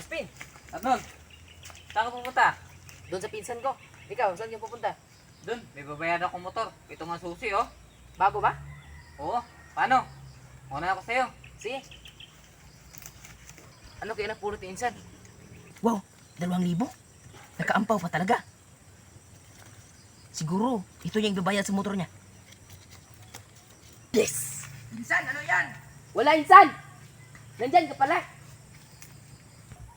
Crispin, Arnold, saan ka pupunta? doon sa pinsan ko. Ikaw, saan yung pupunta? Doon, may babayaran akong motor. Ito nga susi, oh. Bago ba? Oo, paano? Muna ako sa'yo. Sige. Ano kaya napulot ni insan? Wow, 2,000? Nakaampaw pa talaga. Siguro, ito yung babayad sa motor niya. Yes! Insan, ano yan? Wala, insan! Nandyan ka pala.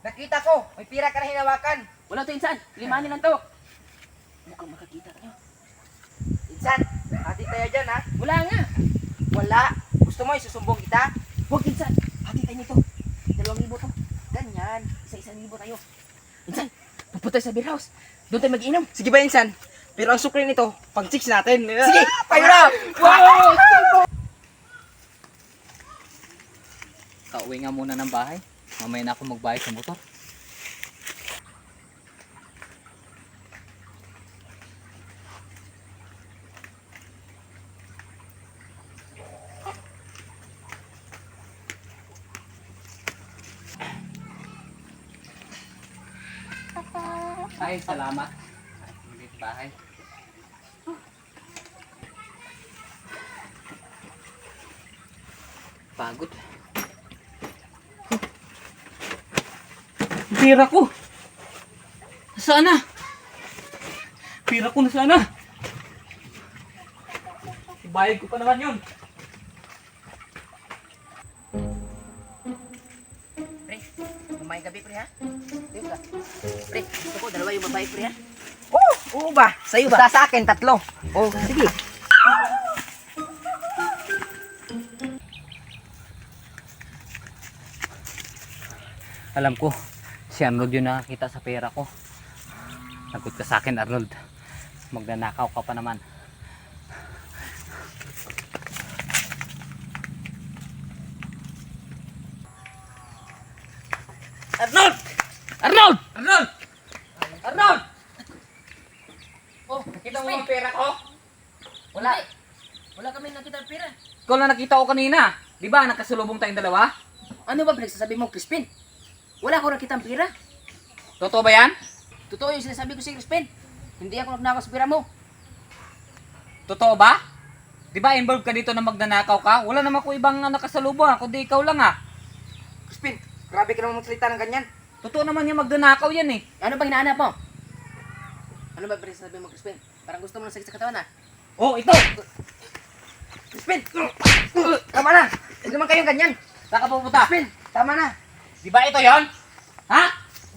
Nakita ko, may pira ka na hinawakan. Wala to, insan. Limanin lang to. Mukhang makakita tayo. Insan, hati tayo dyan ha. Wala nga. Wala. Gusto mo isusumbong kita? Huwag, insan. Hati tayo nito. 2,000 to. Ganyan. Isa-1,000 tayo. Insan, pupunta sa beer house. Doon tayo mag-inom. Sige ba insan? Pero ang sukli nito, pang chicks natin. Sige, tayo na! Wow! Kauwi nga muna ng bahay. Mamaya na ako magbayad sa motor. Ay, salamat. Ulit bahay. Pagod. Pira ko! Nasaan na? Pira ko nasaan na? Ibayad ko pa naman yun. Pre, kumain gabi pre ha? Ayun ka. Pre, gusto ko, dalawa yung babae pre ha? Oo ba? Sa'yo ba? Sa akin, 3. Oh, sige. Alam ko, si Arnold yung nakakita sa pera ko. Nagot ka sa akin, Arnold. Magnanakaw ka pa naman. Arnold! Arnold! Arnold! Arnold! Oh, Nakita mo ang pera ko? Wala. Wala kami nakita ng pera. Ikaw lang nakita ko kanina. Di ba nakasulubong tayong dalawa? Ano ba pinagsasabi mo, Crispin? Wala ako nakita ang pira. Totoo ba yan? Totoo yung sinasabi ko si Crispin. Hindi ako nagnakaw sa pira mo. Totoo ba? Di ba involved ka dito na magnanakaw ka? Wala naman ko ibang nakasalubong, kundi ikaw lang ah. Crispin, grabe ka naman magsalita ng ganyan. Totoo naman yung magnanakaw yan eh. Ano ba hinahanap mo? Ano ba pinagsasabi mo, Crispin? Parang gusto mo ng sakit sa katawan, ah. Oh, ito! Crispin! Tama na! Huwag naman kayong ganyan. Saan ka pupunta? Crispin, tama na. Di ba ito yon? Ha?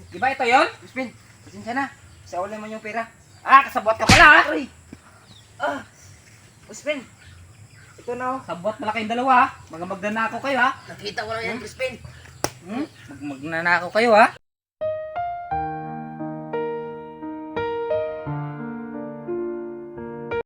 Di ba ito yon? Crispin, pasensya na. Sa ulit man yung pera. Ah, kasabot ka pala ha? Uy! Crispin, ito na oh. Sabot pala kayong dalawa ha? Mga magnanakaw kayo ha? Nakita ko lang yan, Crispin. Magnanakaw kayo ha?